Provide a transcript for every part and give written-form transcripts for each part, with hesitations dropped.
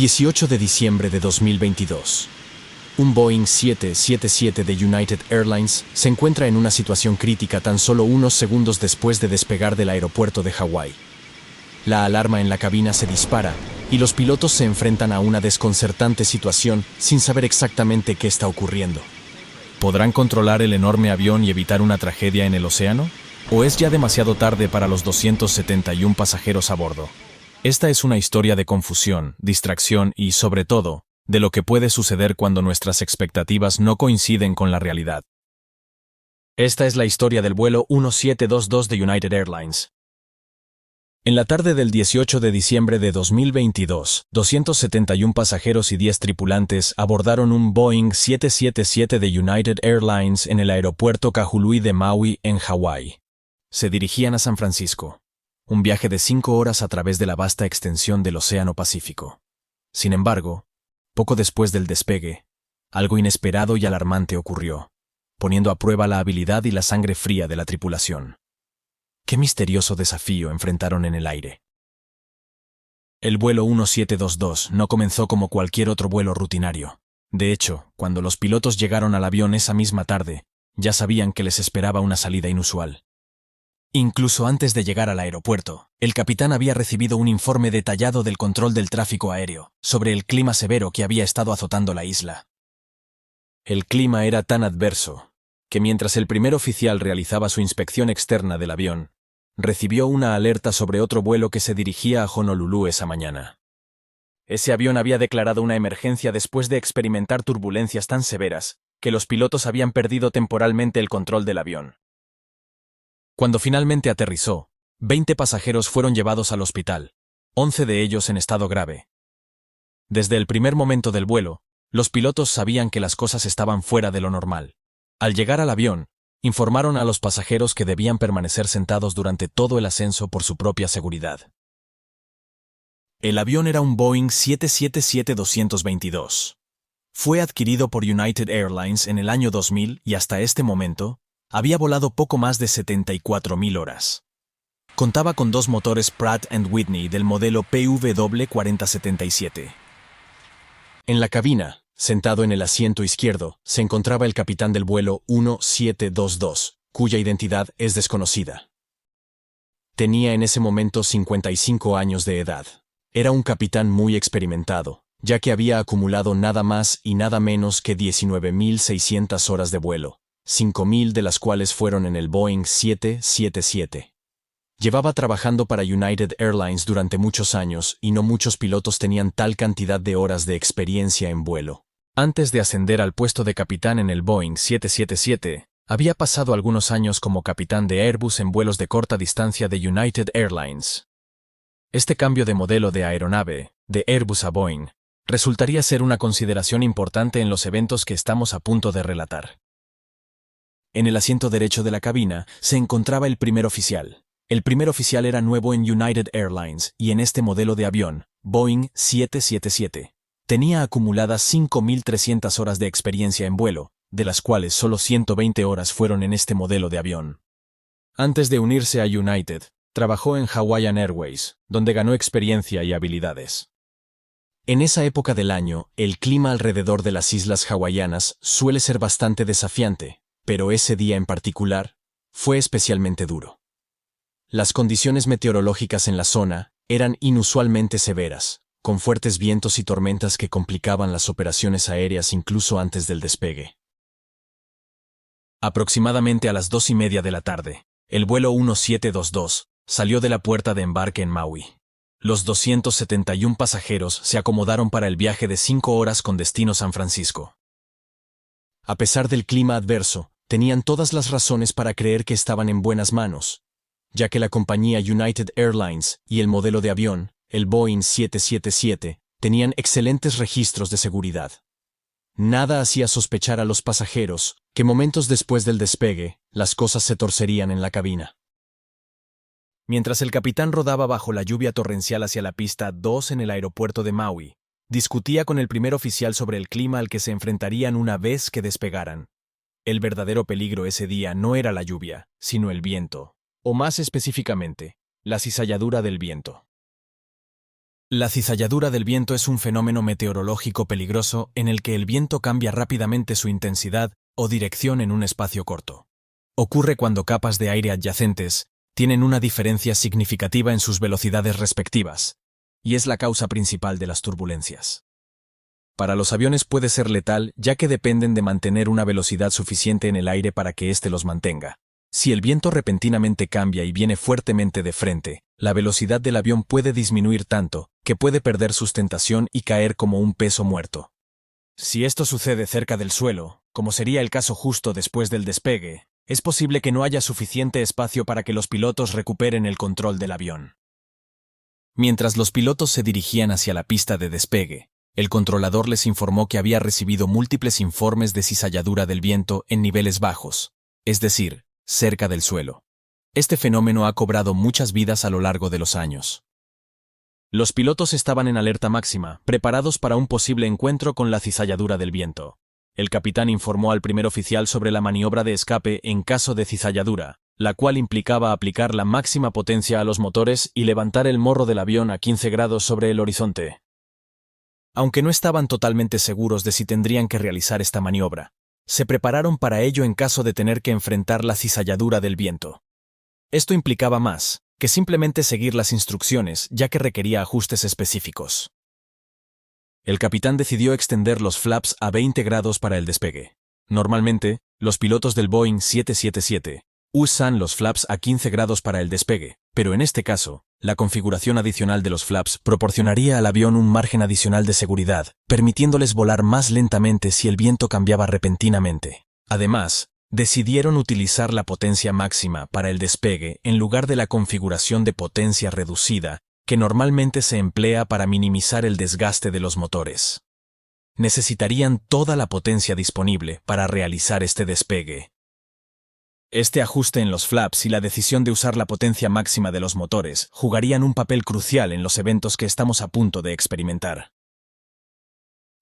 18 de diciembre de 2022. Un Boeing 777 de United Airlines se encuentra en una situación crítica tan solo unos segundos después de despegar del aeropuerto de Hawái. La alarma en la cabina se dispara y los pilotos se enfrentan a una desconcertante situación sin saber exactamente qué está ocurriendo. ¿Podrán controlar el enorme avión y evitar una tragedia en el océano? ¿O es ya demasiado tarde para los 271 pasajeros a bordo? Esta es una historia de confusión, distracción y, sobre todo, de lo que puede suceder cuando nuestras expectativas no coinciden con la realidad. Esta es la historia del vuelo 1722 de United Airlines. En la tarde del 18 de diciembre de 2022, 271 pasajeros y 10 tripulantes abordaron un Boeing 777 de United Airlines en el aeropuerto Kahului de Maui, en Hawái. Se dirigían a San Francisco. Un viaje de 5 horas a través de la vasta extensión del Océano Pacífico. Sin embargo, poco después del despegue, algo inesperado y alarmante ocurrió, poniendo a prueba la habilidad y la sangre fría de la tripulación. ¿Qué misterioso desafío enfrentaron en el aire? El vuelo 1722 no comenzó como cualquier otro vuelo rutinario. De hecho, cuando los pilotos llegaron al avión esa misma tarde, ya sabían que les esperaba una salida inusual. Incluso antes de llegar al aeropuerto, el capitán había recibido un informe detallado del control del tráfico aéreo sobre el clima severo que había estado azotando la isla. El clima era tan adverso que mientras el primer oficial realizaba su inspección externa del avión, recibió una alerta sobre otro vuelo que se dirigía a Honolulu esa mañana. Ese avión había declarado una emergencia después de experimentar turbulencias tan severas que los pilotos habían perdido temporalmente el control del avión. Cuando finalmente aterrizó, 20 pasajeros fueron llevados al hospital, 11 de ellos en estado grave. Desde el primer momento del vuelo, los pilotos sabían que las cosas estaban fuera de lo normal. Al llegar al avión, informaron a los pasajeros que debían permanecer sentados durante todo el ascenso por su propia seguridad. El avión era un Boeing 777-222. Fue adquirido por United Airlines en el año 2000 y hasta este momento, había volado poco más de 74.000 horas. Contaba con 2 motores Pratt & Whitney del modelo PW4077. En la cabina, sentado en el asiento izquierdo, se encontraba el capitán del vuelo 1722, cuya identidad es desconocida. Tenía en ese momento 55 años de edad. Era un capitán muy experimentado, ya que había acumulado nada más y nada menos que 19.600 horas de vuelo. 5.000 de las cuales fueron en el Boeing 777. Llevaba trabajando para United Airlines durante muchos años y no muchos pilotos tenían tal cantidad de horas de experiencia en vuelo. Antes de ascender al puesto de capitán en el Boeing 777, había pasado algunos años como capitán de Airbus en vuelos de corta distancia de United Airlines. Este cambio de modelo de aeronave, de Airbus a Boeing, resultaría ser una consideración importante en los eventos que estamos a punto de relatar. En el asiento derecho de la cabina se encontraba el primer oficial. El primer oficial era nuevo en United Airlines y en este modelo de avión, Boeing 777. Tenía acumuladas 5.300 horas de experiencia en vuelo, de las cuales solo 120 horas fueron en este modelo de avión. Antes de unirse a United, trabajó en Hawaiian Airways, donde ganó experiencia y habilidades. En esa época del año, el clima alrededor de las islas hawaianas suele ser bastante desafiante, pero ese día en particular fue especialmente duro. Las condiciones meteorológicas en la zona eran inusualmente severas, con fuertes vientos y tormentas que complicaban las operaciones aéreas incluso antes del despegue. Aproximadamente a las 2:30 de la tarde, el vuelo 1722 salió de la puerta de embarque en Maui. Los 271 pasajeros se acomodaron para el viaje de 5 horas con destino San Francisco. A pesar del clima adverso, tenían todas las razones para creer que estaban en buenas manos, ya que la compañía United Airlines y el modelo de avión, el Boeing 777, tenían excelentes registros de seguridad. Nada hacía sospechar a los pasajeros que momentos después del despegue, las cosas se torcerían en la cabina. Mientras el capitán rodaba bajo la lluvia torrencial hacia la pista 2 en el aeropuerto de Maui, discutía con el primer oficial sobre el clima al que se enfrentarían una vez que despegaran. El verdadero peligro ese día no era la lluvia, sino el viento, o más específicamente, la cizalladura del viento. La cizalladura del viento es un fenómeno meteorológico peligroso en el que el viento cambia rápidamente su intensidad o dirección en un espacio corto. Ocurre cuando capas de aire adyacentes tienen una diferencia significativa en sus velocidades respectivas, y es la causa principal de las turbulencias. Para los aviones puede ser letal ya que dependen de mantener una velocidad suficiente en el aire para que éste los mantenga. Si el viento repentinamente cambia y viene fuertemente de frente, la velocidad del avión puede disminuir tanto que puede perder sustentación y caer como un peso muerto. Si esto sucede cerca del suelo, como sería el caso justo después del despegue, es posible que no haya suficiente espacio para que los pilotos recuperen el control del avión. Mientras los pilotos se dirigían hacia la pista de despegue, el controlador les informó que había recibido múltiples informes de cizalladura del viento en niveles bajos, es decir, cerca del suelo. Este fenómeno ha cobrado muchas vidas a lo largo de los años. Los pilotos estaban en alerta máxima, preparados para un posible encuentro con la cizalladura del viento. El capitán informó al primer oficial sobre la maniobra de escape en caso de cizalladura, la cual implicaba aplicar la máxima potencia a los motores y levantar el morro del avión a 15 grados sobre el horizonte. Aunque no estaban totalmente seguros de si tendrían que realizar esta maniobra, se prepararon para ello en caso de tener que enfrentar la cizalladura del viento. Esto implicaba más que simplemente seguir las instrucciones, ya que requería ajustes específicos. El capitán decidió extender los flaps a 20 grados para el despegue. Normalmente, los pilotos del Boeing 777 usan los flaps a 15 grados para el despegue, pero en este caso, la configuración adicional de los flaps proporcionaría al avión un margen adicional de seguridad, permitiéndoles volar más lentamente si el viento cambiaba repentinamente. Además, decidieron utilizar la potencia máxima para el despegue en lugar de la configuración de potencia reducida que normalmente se emplea para minimizar el desgaste de los motores. Necesitarían toda la potencia disponible para realizar este despegue. Este ajuste en los flaps y la decisión de usar la potencia máxima de los motores jugarían un papel crucial en los eventos que estamos a punto de experimentar.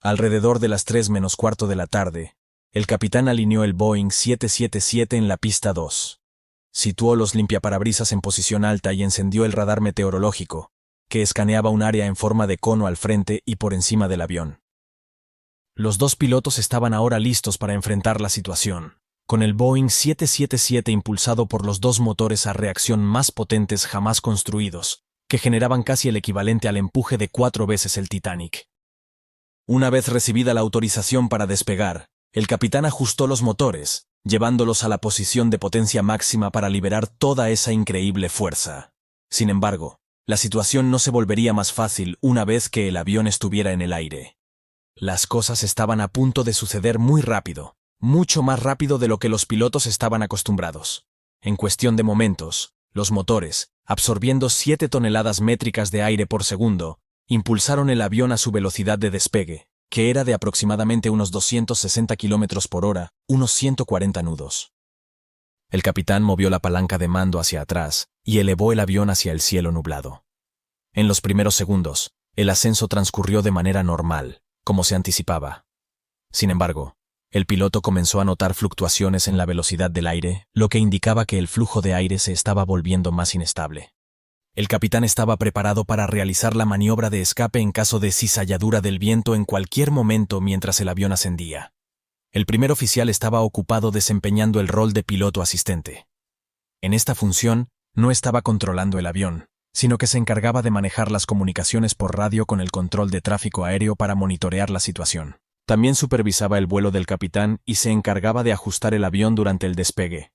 Alrededor de las 3:15 de la tarde, el capitán alineó el Boeing 777 en la pista 2. Situó los limpiaparabrisas en posición alta y encendió el radar meteorológico, que escaneaba un área en forma de cono al frente y por encima del avión. Los dos pilotos estaban ahora listos para enfrentar la situación, con el Boeing 777 impulsado por los dos motores a reacción más potentes jamás construidos, que generaban casi el equivalente al empuje de 4 veces el Titanic. Una vez recibida la autorización para despegar, el capitán ajustó los motores, llevándolos a la posición de potencia máxima para liberar toda esa increíble fuerza. Sin embargo, la situación no se volvería más fácil una vez que el avión estuviera en el aire. Las cosas estaban a punto de suceder muy rápido, mucho más rápido de lo que los pilotos estaban acostumbrados. En cuestión de momentos, los motores, absorbiendo 7 toneladas métricas de aire por segundo, impulsaron el avión a su velocidad de despegue, que era de aproximadamente unos 260 km por hora, unos 140 nudos. El capitán movió la palanca de mando hacia atrás y elevó el avión hacia el cielo nublado. En los primeros segundos, el ascenso transcurrió de manera normal, como se anticipaba. Sin embargo, el piloto comenzó a notar fluctuaciones en la velocidad del aire, lo que indicaba que el flujo de aire se estaba volviendo más inestable. El capitán estaba preparado para realizar la maniobra de escape en caso de cizalladura del viento en cualquier momento mientras el avión ascendía. El primer oficial estaba ocupado desempeñando el rol de piloto asistente. En esta función, no estaba controlando el avión, sino que se encargaba de manejar las comunicaciones por radio con el control de tráfico aéreo para monitorear la situación. También supervisaba el vuelo del capitán y se encargaba de ajustar el avión durante el despegue.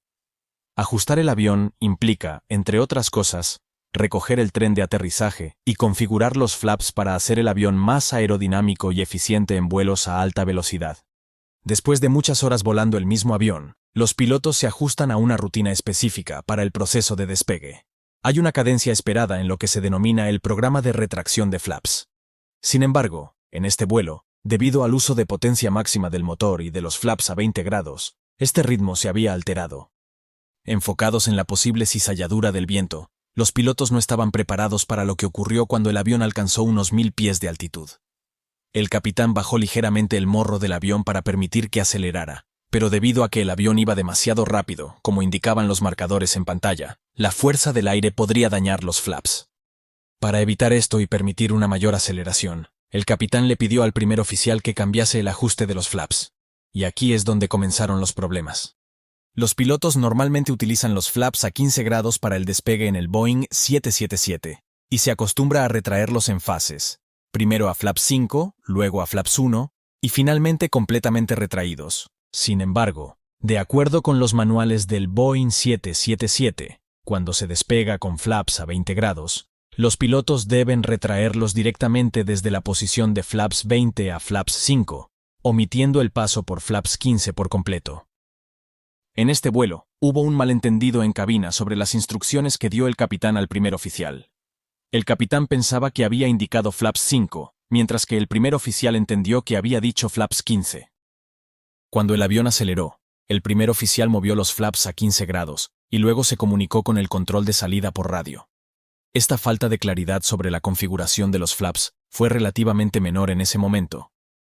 Ajustar el avión implica, entre otras cosas, recoger el tren de aterrizaje y configurar los flaps para hacer el avión más aerodinámico y eficiente en vuelos a alta velocidad. Después de muchas horas volando el mismo avión, los pilotos se ajustan a una rutina específica para el proceso de despegue. Hay una cadencia esperada en lo que se denomina el programa de retracción de flaps. Sin embargo, en este vuelo, debido al uso de potencia máxima del motor y de los flaps a 20 grados, este ritmo se había alterado. Enfocados en la posible cizalladura del viento, los pilotos no estaban preparados para lo que ocurrió cuando el avión alcanzó unos 1000 pies de altitud. El capitán bajó ligeramente el morro del avión para permitir que acelerara, pero debido a que el avión iba demasiado rápido, como indicaban los marcadores en pantalla, la fuerza del aire podría dañar los flaps. Para evitar esto y permitir una mayor aceleración, el capitán le pidió al primer oficial que cambiase el ajuste de los flaps. Y aquí es donde comenzaron los problemas. Los pilotos normalmente utilizan los flaps a 15 grados para el despegue en el Boeing 777, y se acostumbra a retraerlos en fases, primero a flaps 5, luego a flaps 1, y finalmente completamente retraídos. Sin embargo, de acuerdo con los manuales del Boeing 777, cuando se despega con flaps a 20 grados, los pilotos deben retraerlos directamente desde la posición de flaps 20 a flaps 5, omitiendo el paso por flaps 15 por completo. En este vuelo, hubo un malentendido en cabina sobre las instrucciones que dio el capitán al primer oficial. El capitán pensaba que había indicado flaps 5, mientras que el primer oficial entendió que había dicho flaps 15. Cuando el avión aceleró, el primer oficial movió los flaps a 15 grados y luego se comunicó con el control de salida por radio. Esta falta de claridad sobre la configuración de los flaps fue relativamente menor en ese momento,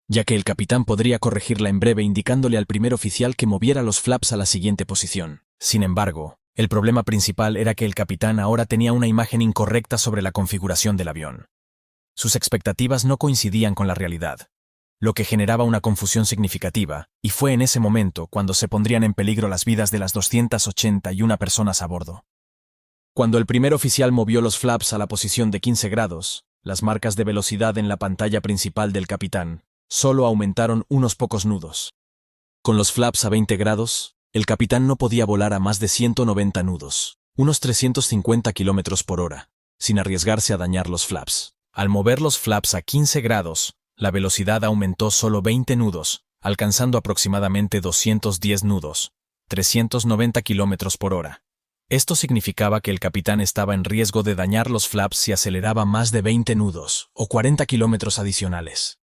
ya que el capitán podría corregirla en breve indicándole al primer oficial que moviera los flaps a la siguiente posición. Sin embargo, el problema principal era que el capitán ahora tenía una imagen incorrecta sobre la configuración del avión. Sus expectativas no coincidían con la realidad, lo que generaba una confusión significativa, y fue en ese momento cuando se pondrían en peligro las vidas de las 281 personas a bordo. Cuando el primer oficial movió los flaps a la posición de 15 grados, las marcas de velocidad en la pantalla principal del capitán solo aumentaron unos pocos nudos. Con los flaps a 20 grados, el capitán no podía volar a más de 190 nudos, unos 350 km por hora, sin arriesgarse a dañar los flaps. Al mover los flaps a 15 grados, la velocidad aumentó solo 20 nudos, alcanzando aproximadamente 210 nudos, 390 km por hora. Esto significaba que el capitán estaba en riesgo de dañar los flaps si aceleraba más de 20 nudos, o 40 kilómetros adicionales.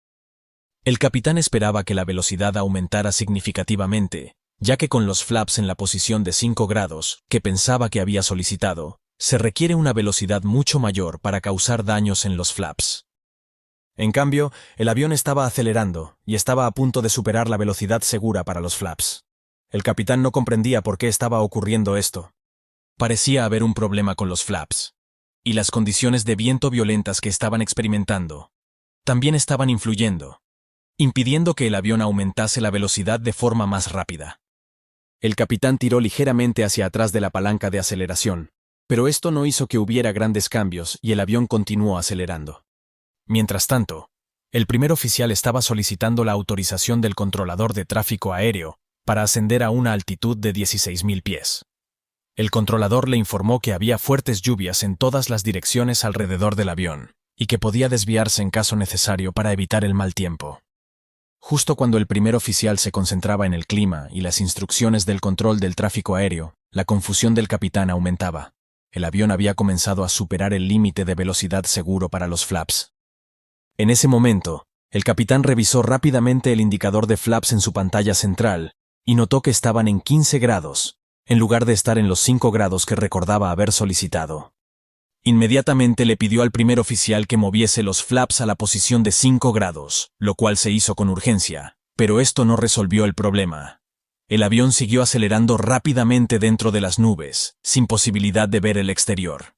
El capitán esperaba que la velocidad aumentara significativamente, ya que con los flaps en la posición de 5 grados, que pensaba que había solicitado, se requiere una velocidad mucho mayor para causar daños en los flaps. En cambio, el avión estaba acelerando y estaba a punto de superar la velocidad segura para los flaps. El capitán no comprendía por qué estaba ocurriendo esto. Parecía haber un problema con los flaps, y las condiciones de viento violentas que estaban experimentando también estaban influyendo, impidiendo que el avión aumentase la velocidad de forma más rápida. El capitán tiró ligeramente hacia atrás de la palanca de aceleración, pero esto no hizo que hubiera grandes cambios y el avión continuó acelerando. Mientras tanto, el primer oficial estaba solicitando la autorización del controlador de tráfico aéreo para ascender a una altitud de 16.000 pies. El controlador le informó que había fuertes lluvias en todas las direcciones alrededor del avión y que podía desviarse en caso necesario para evitar el mal tiempo. Justo cuando el primer oficial se concentraba en el clima y las instrucciones del control del tráfico aéreo, la confusión del capitán aumentaba. El avión había comenzado a superar el límite de velocidad seguro para los flaps. En ese momento, el capitán revisó rápidamente el indicador de flaps en su pantalla central y notó que estaban en 15 grados, en lugar de estar en los 5 grados que recordaba haber solicitado. Inmediatamente le pidió al primer oficial que moviese los flaps a la posición de 5 grados, lo cual se hizo con urgencia, pero esto no resolvió el problema. El avión siguió acelerando rápidamente dentro de las nubes, sin posibilidad de ver el exterior.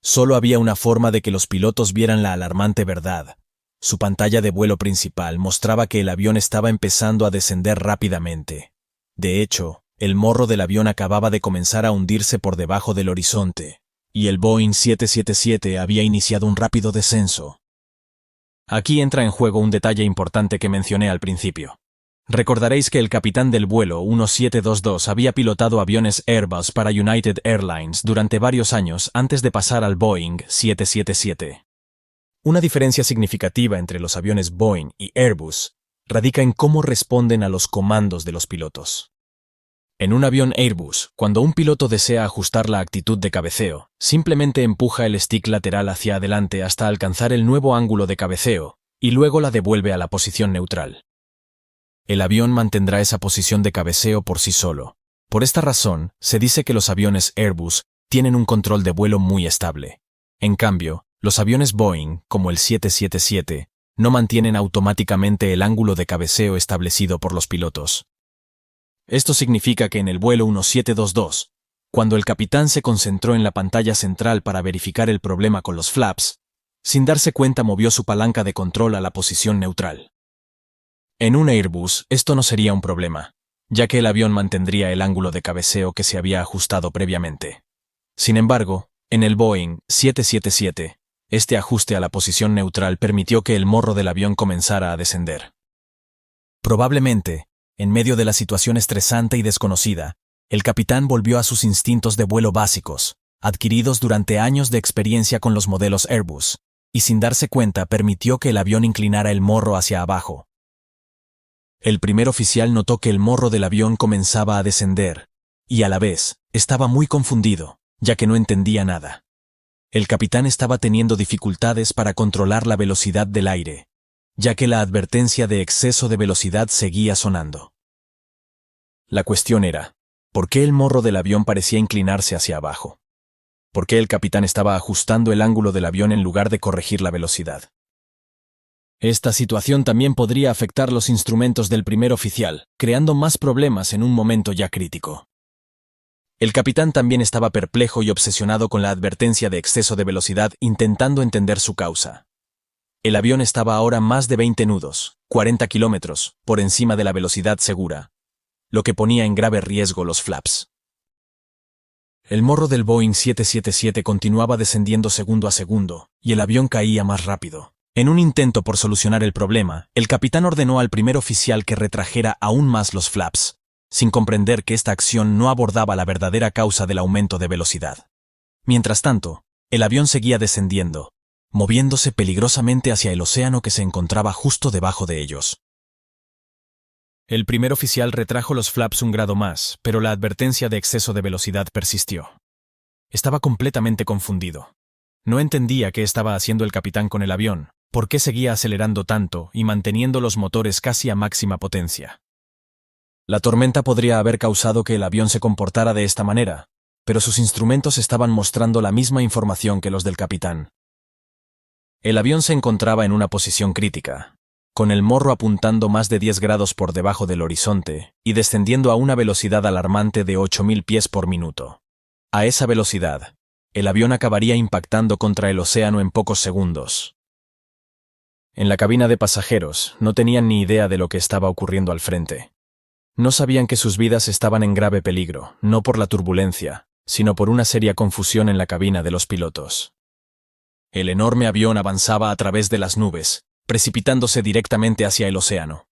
Solo había una forma de que los pilotos vieran la alarmante verdad. Su pantalla de vuelo principal mostraba que el avión estaba empezando a descender rápidamente. De hecho, el morro del avión acababa de comenzar a hundirse por debajo del horizonte, y el Boeing 777 había iniciado un rápido descenso. Aquí entra en juego un detalle importante que mencioné al principio. Recordaréis que el capitán del vuelo 1722 había pilotado aviones Airbus para United Airlines durante varios años antes de pasar al Boeing 777. Una diferencia significativa entre los aviones Boeing y Airbus radica en cómo responden a los comandos de los pilotos. En un avión Airbus, cuando un piloto desea ajustar la actitud de cabeceo, simplemente empuja el stick lateral hacia adelante hasta alcanzar el nuevo ángulo de cabeceo y luego la devuelve a la posición neutral. El avión mantendrá esa posición de cabeceo por sí solo. Por esta razón, se dice que los aviones Airbus tienen un control de vuelo muy estable. En cambio, los aviones Boeing, como el 777, no mantienen automáticamente el ángulo de cabeceo establecido por los pilotos. Esto significa que en el vuelo 1722, Cuando el capitán se concentró en la pantalla central para verificar el problema con los flaps, sin darse cuenta movió su palanca de control a la posición neutral. En un Airbus, esto no sería un problema, ya que el avión mantendría el ángulo de cabeceo que se había ajustado previamente. Sin embargo, en el Boeing 777, este ajuste a la posición neutral permitió que el morro del avión comenzara a descender. Probablemente, en medio de la situación estresante y desconocida, el capitán volvió a sus instintos de vuelo básicos, adquiridos durante años de experiencia con los modelos Airbus, y sin darse cuenta permitió que el avión inclinara el morro hacia abajo. El primer oficial notó que el morro del avión comenzaba a descender, y a la vez, estaba muy confundido, ya que no entendía nada. El capitán estaba teniendo dificultades para controlar la velocidad del aire, ya que la advertencia de exceso de velocidad seguía sonando. La cuestión era, ¿por qué el morro del avión parecía inclinarse hacia abajo? ¿Por qué el capitán estaba ajustando el ángulo del avión en lugar de corregir la velocidad? Esta situación también podría afectar los instrumentos del primer oficial, creando más problemas en un momento ya crítico. El capitán también estaba perplejo y obsesionado con la advertencia de exceso de velocidad, intentando entender su causa. El avión estaba ahora más de 20 nudos, 40 kilómetros, por encima de la velocidad segura, lo que ponía en grave riesgo los flaps. El morro del Boeing 777 continuaba descendiendo segundo a segundo, y el avión caía más rápido. En un intento por solucionar el problema, el capitán ordenó al primer oficial que retrajera aún más los flaps, sin comprender que esta acción no abordaba la verdadera causa del aumento de velocidad. Mientras tanto, el avión seguía descendiendo, moviéndose peligrosamente hacia el océano que se encontraba justo debajo de ellos. El primer oficial retrajo los flaps un grado más, pero la advertencia de exceso de velocidad persistió. Estaba completamente confundido. No entendía qué estaba haciendo el capitán con el avión, por qué seguía acelerando tanto y manteniendo los motores casi a máxima potencia. La tormenta podría haber causado que el avión se comportara de esta manera, pero sus instrumentos estaban mostrando la misma información que los del capitán. El avión se encontraba en una posición crítica, con el morro apuntando más de 10 grados por debajo del horizonte y descendiendo a una velocidad alarmante de 8.000 pies por minuto. A esa velocidad, el avión acabaría impactando contra el océano en pocos segundos. En la cabina de pasajeros no tenían ni idea de lo que estaba ocurriendo al frente. No sabían que sus vidas estaban en grave peligro, no por la turbulencia, sino por una seria confusión en la cabina de los pilotos. El enorme avión avanzaba a través de las nubes, precipitándose directamente hacia el océano.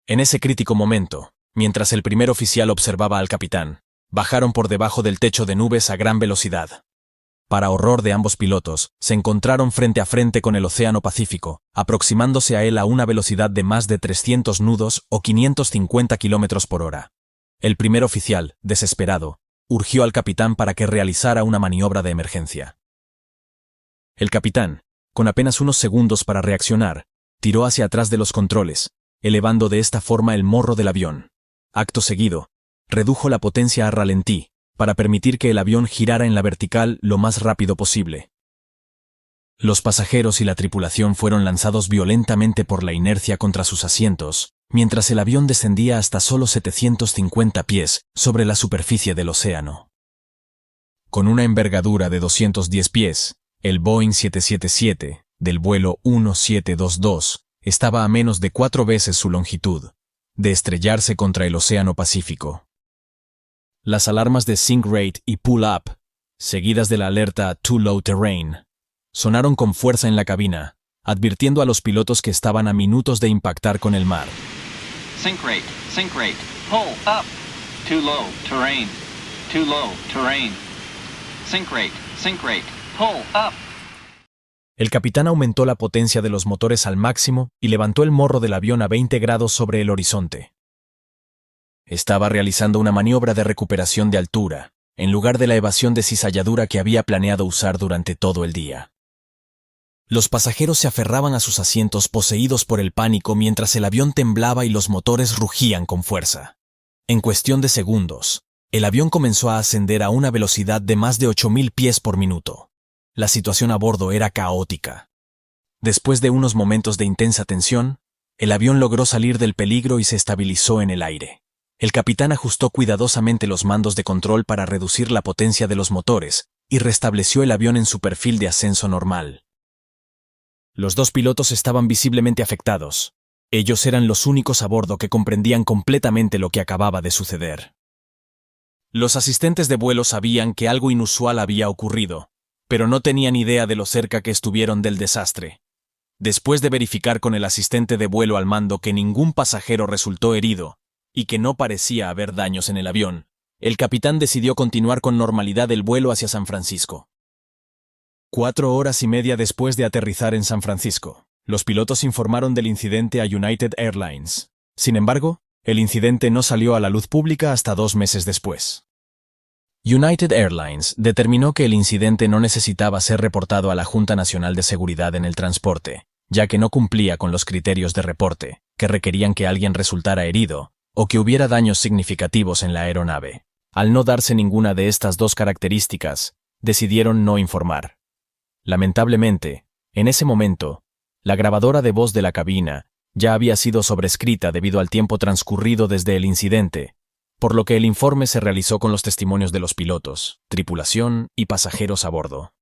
En ese crítico momento, mientras el primer oficial observaba al capitán, bajaron por debajo del techo de nubes a gran velocidad. Para horror de ambos pilotos, se encontraron frente a frente con el Océano Pacífico, aproximándose a él a una velocidad de más de 300 nudos o 550 kilómetros por hora. El primer oficial, desesperado, urgió al capitán para que realizara una maniobra de emergencia. El capitán, con apenas unos segundos para reaccionar, tiró hacia atrás de los controles, elevando de esta forma el morro del avión. Acto seguido, redujo la potencia a ralentí, para permitir que el avión girara en la vertical lo más rápido posible. Los pasajeros y la tripulación fueron lanzados violentamente por la inercia contra sus asientos, mientras el avión descendía hasta solo 750 pies sobre la superficie del océano. Con una envergadura de 210 pies, el Boeing 777, del vuelo 1722, estaba a menos de 4 veces su longitud, de estrellarse contra el Océano Pacífico. Las alarmas de Sink Rate y Pull Up, seguidas de la alerta Too Low Terrain, sonaron con fuerza en la cabina, advirtiendo a los pilotos que estaban a minutos de impactar con el mar. Sink rate, pull up. Too low terrain, sink rate, pull up. El capitán aumentó la potencia de los motores al máximo y levantó el morro del avión a 20 grados sobre el horizonte. Estaba realizando una maniobra de recuperación de altura, en lugar de la evasión de cizalladura que había planeado usar durante todo el día. Los pasajeros se aferraban a sus asientos poseídos por el pánico mientras el avión temblaba y los motores rugían con fuerza. En cuestión de segundos, el avión comenzó a ascender a una velocidad de más de 8.000 pies por minuto. La situación a bordo era caótica. Después de unos momentos de intensa tensión, el avión logró salir del peligro y se estabilizó en el aire. El capitán ajustó cuidadosamente los mandos de control para reducir la potencia de los motores y restableció el avión en su perfil de ascenso normal. Los dos pilotos estaban visiblemente afectados. Ellos eran los únicos a bordo que comprendían completamente lo que acababa de suceder. Los asistentes de vuelo sabían que algo inusual había ocurrido, pero no tenían idea de lo cerca que estuvieron del desastre. Después de verificar con el asistente de vuelo al mando que ningún pasajero resultó herido y que no parecía haber daños en el avión, el capitán decidió continuar con normalidad el vuelo hacia San Francisco. 4 horas y media después de aterrizar en San Francisco, los pilotos informaron del incidente a United Airlines. Sin embargo, el incidente no salió a la luz pública hasta 2 meses después. United Airlines determinó que el incidente no necesitaba ser reportado a la Junta Nacional de Seguridad en el Transporte, ya que no cumplía con los criterios de reporte, que requerían que alguien resultara herido o que hubiera daños significativos en la aeronave. Al no darse ninguna de estas dos características, decidieron no informar. Lamentablemente, en ese momento, la grabadora de voz de la cabina ya había sido sobrescrita debido al tiempo transcurrido desde el incidente, por lo que el informe se realizó con los testimonios de los pilotos, tripulación y pasajeros a bordo.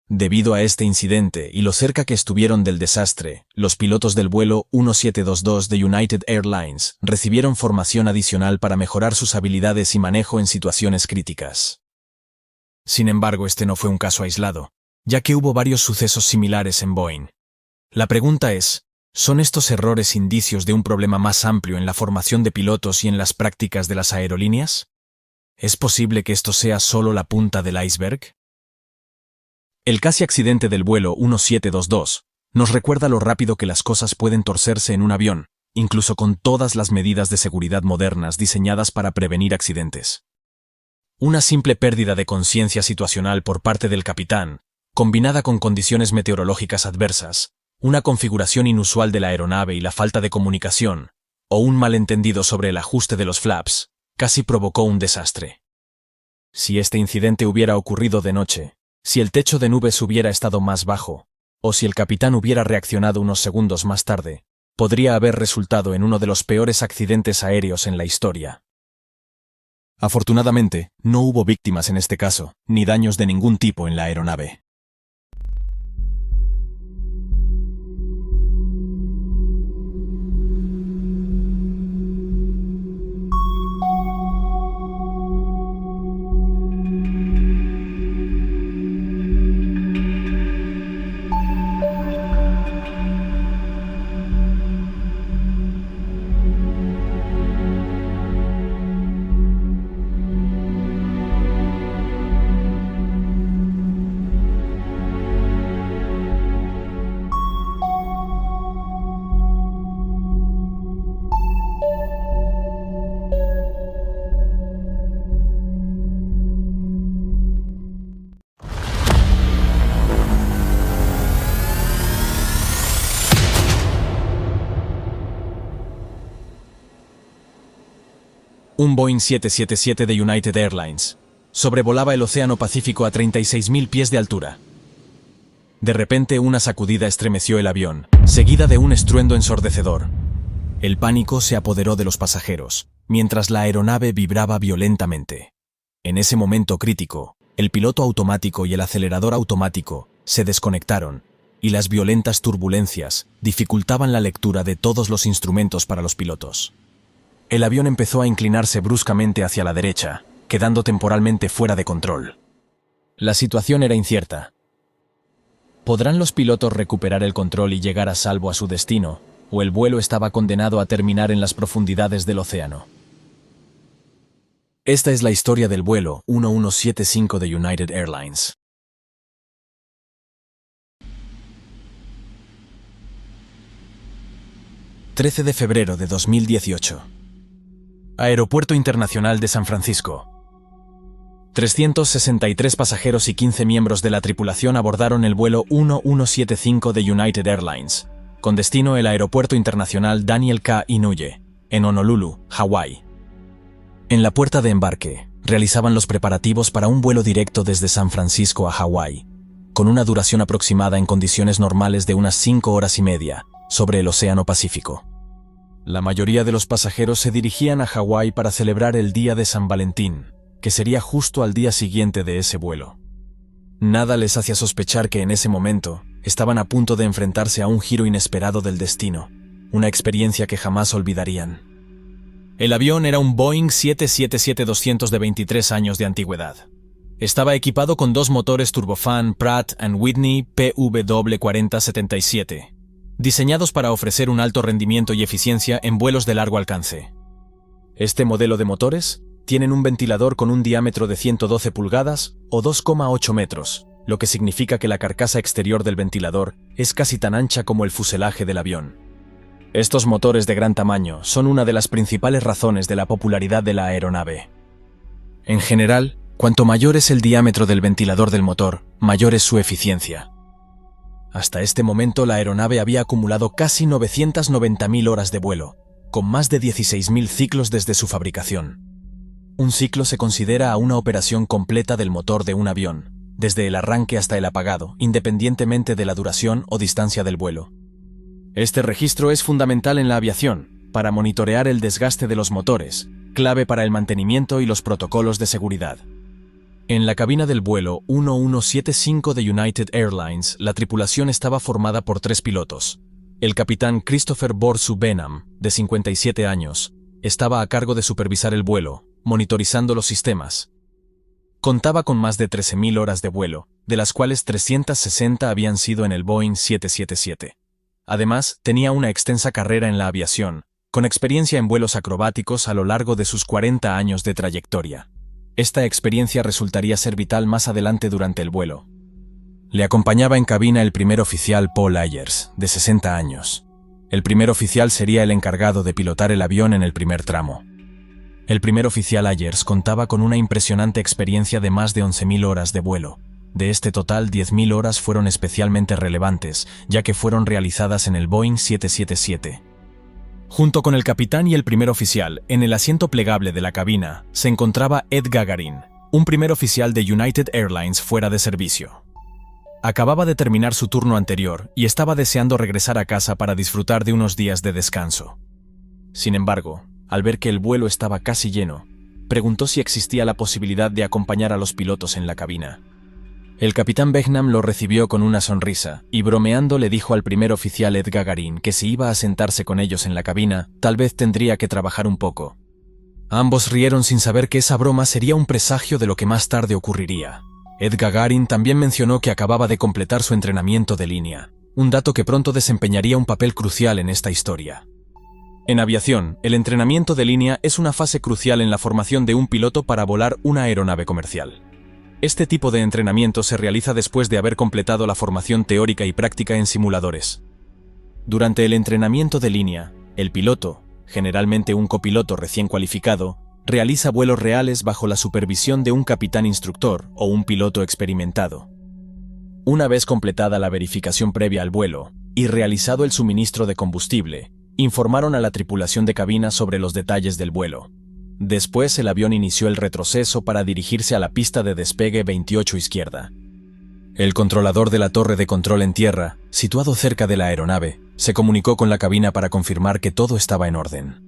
Debido a este incidente y lo cerca que estuvieron del desastre, los pilotos del vuelo 1722 de United Airlines recibieron formación adicional para mejorar sus habilidades y manejo en situaciones críticas. Sin embargo, este no fue un caso aislado, ya que hubo varios sucesos similares en Boeing. La pregunta es, ¿son estos errores indicios de un problema más amplio en la formación de pilotos y en las prácticas de las aerolíneas? ¿Es posible que esto sea solo la punta del iceberg? El casi accidente del vuelo 1722 nos recuerda lo rápido que las cosas pueden torcerse en un avión, incluso con todas las medidas de seguridad modernas diseñadas para prevenir accidentes. Una simple pérdida de conciencia situacional por parte del capitán, combinada con condiciones meteorológicas adversas, una configuración inusual de la aeronave y la falta de comunicación, o un malentendido sobre el ajuste de los flaps, casi provocó un desastre. Si este incidente hubiera ocurrido de noche, si el techo de nubes hubiera estado más bajo, o si el capitán hubiera reaccionado unos segundos más tarde, podría haber resultado en uno de los peores accidentes aéreos en la historia. Afortunadamente, no hubo víctimas en este caso, ni daños de ningún tipo en la aeronave. Un Boeing 777 de United Airlines sobrevolaba el Océano Pacífico a 36.000 pies de altura. De repente, una sacudida estremeció el avión, seguida de un estruendo ensordecedor. El pánico se apoderó de los pasajeros, mientras la aeronave vibraba violentamente. En ese momento crítico, el piloto automático y el acelerador automático se desconectaron, y las violentas turbulencias dificultaban la lectura de todos los instrumentos para los pilotos. El avión empezó a inclinarse bruscamente hacia la derecha, quedando temporalmente fuera de control. La situación era incierta. ¿Podrán los pilotos recuperar el control y llegar a salvo a su destino, o el vuelo estaba condenado a terminar en las profundidades del océano? Esta es la historia del vuelo 1175 de United Airlines. ...13 de febrero de 2018... Aeropuerto Internacional de San Francisco. 363 pasajeros y 15 miembros de la tripulación abordaron el vuelo 1175 de United Airlines, con destino el Aeropuerto Internacional Daniel K. Inouye, en Honolulu, Hawái. En la puerta de embarque, realizaban los preparativos para un vuelo directo desde San Francisco a Hawái, con una duración aproximada en condiciones normales de unas 5 horas y media, sobre el Océano Pacífico. La mayoría de los pasajeros se dirigían a Hawái para celebrar el día de San Valentín, que sería justo al día siguiente de ese vuelo. Nada les hacía sospechar que en ese momento estaban a punto de enfrentarse a un giro inesperado del destino, una experiencia que jamás olvidarían. El avión era un Boeing 777-200 de 23 años de antigüedad. Estaba equipado con 2 motores turbofan Pratt & Whitney PW4077, diseñados para ofrecer un alto rendimiento y eficiencia en vuelos de largo alcance. Este modelo de motores tienen un ventilador con un diámetro de 112 pulgadas o 2,8 metros, lo que significa que la carcasa exterior del ventilador es casi tan ancha como el fuselaje del avión. Estos motores de gran tamaño son una de las principales razones de la popularidad de la aeronave. En general, cuanto mayor es el diámetro del ventilador del motor, mayor es su eficiencia. Hasta este momento la aeronave había acumulado casi 990.000 horas de vuelo, con más de 16.000 ciclos desde su fabricación. Un ciclo se considera a una operación completa del motor de un avión, desde el arranque hasta el apagado, independientemente de la duración o distancia del vuelo. Este registro es fundamental en la aviación, para monitorear el desgaste de los motores, clave para el mantenimiento y los protocolos de seguridad. En la cabina del vuelo 1175 de United Airlines, la tripulación estaba formada por 3 pilotos. El capitán Christopher Borsu Benham, de 57 años, estaba a cargo de supervisar el vuelo, monitorizando los sistemas. Contaba con más de 13.000 horas de vuelo, de las cuales 360 habían sido en el Boeing 777. Además, tenía una extensa carrera en la aviación, con experiencia en vuelos acrobáticos a lo largo de sus 40 años de trayectoria. Esta experiencia resultaría ser vital más adelante durante el vuelo. Le acompañaba en cabina el primer oficial Paul Ayers, de 60 años. El primer oficial sería el encargado de pilotar el avión en el primer tramo. El primer oficial Ayers contaba con una impresionante experiencia de más de 11.000 horas de vuelo. De este total, 10.000 horas fueron especialmente relevantes, ya que fueron realizadas en el Boeing 777. Junto con el capitán y el primer oficial, en el asiento plegable de la cabina, se encontraba Ed Gagarin, un primer oficial de United Airlines fuera de servicio. Acababa de terminar su turno anterior y estaba deseando regresar a casa para disfrutar de unos días de descanso. Sin embargo, al ver que el vuelo estaba casi lleno, preguntó si existía la posibilidad de acompañar a los pilotos en la cabina. El capitán Benham lo recibió con una sonrisa y bromeando le dijo al primer oficial Ed Gagarin que si iba a sentarse con ellos en la cabina, tal vez tendría que trabajar un poco. Ambos rieron sin saber que esa broma sería un presagio de lo que más tarde ocurriría. Ed Gagarin también mencionó que acababa de completar su entrenamiento de línea, un dato que pronto desempeñaría un papel crucial en esta historia. En aviación, el entrenamiento de línea es una fase crucial en la formación de un piloto para volar una aeronave comercial. Este tipo de entrenamiento se realiza después de haber completado la formación teórica y práctica en simuladores. Durante el entrenamiento de línea, el piloto, generalmente un copiloto recién cualificado, realiza vuelos reales bajo la supervisión de un capitán instructor o un piloto experimentado. Una vez completada la verificación previa al vuelo y realizado el suministro de combustible, informaron a la tripulación de cabina sobre los detalles del vuelo. Después el avión inició el retroceso para dirigirse a la pista de despegue 28 izquierda. El controlador de la torre de control en tierra, situado cerca de la aeronave, se comunicó con la cabina para confirmar que todo estaba en orden.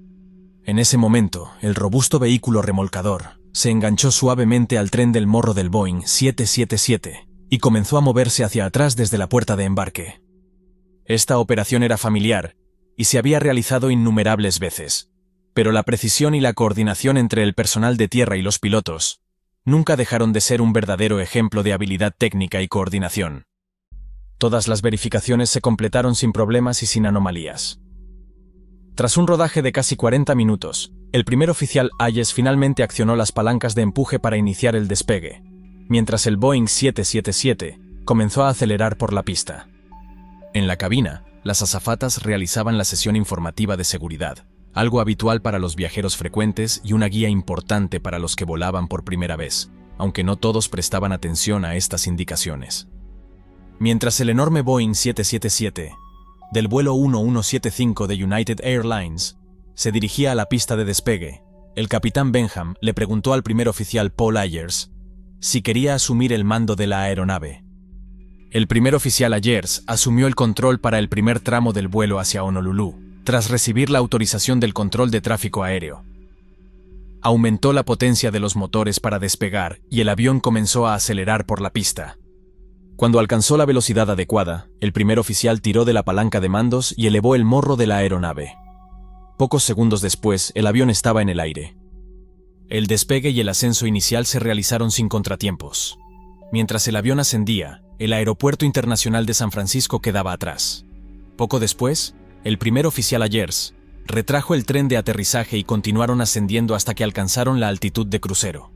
En ese momento, el robusto vehículo remolcador se enganchó suavemente al tren del morro del Boeing 777 y comenzó a moverse hacia atrás desde la puerta de embarque. Esta operación era familiar y se había realizado innumerables veces, pero la precisión y la coordinación entre el personal de tierra y los pilotos nunca dejaron de ser un verdadero ejemplo de habilidad técnica y coordinación. Todas las verificaciones se completaron sin problemas y sin anomalías. Tras un rodaje de casi 40 minutos, el primer oficial Ayers finalmente accionó las palancas de empuje para iniciar el despegue, mientras el Boeing 777 comenzó a acelerar por la pista. En la cabina, las azafatas realizaban la sesión informativa de seguridad, algo habitual para los viajeros frecuentes y una guía importante para los que volaban por primera vez, aunque no todos prestaban atención a estas indicaciones. Mientras el enorme Boeing 777 del vuelo 1175 de United Airlines se dirigía a la pista de despegue, el capitán Benham le preguntó al primer oficial Paul Ayers si quería asumir el mando de la aeronave. El primer oficial Ayers asumió el control para el primer tramo del vuelo hacia Honolulu, tras recibir la autorización del control de tráfico aéreo. Aumentó la potencia de los motores para despegar y el avión comenzó a acelerar por la pista. Cuando alcanzó la velocidad adecuada, el primer oficial tiró de la palanca de mandos y elevó el morro de la aeronave. Pocos segundos después, el avión estaba en el aire. El despegue y el ascenso inicial se realizaron sin contratiempos. Mientras el avión ascendía, el Aeropuerto Internacional de San Francisco quedaba atrás. Poco después, el primer oficial Ayers retrajo el tren de aterrizaje y continuaron ascendiendo hasta que alcanzaron la altitud de crucero.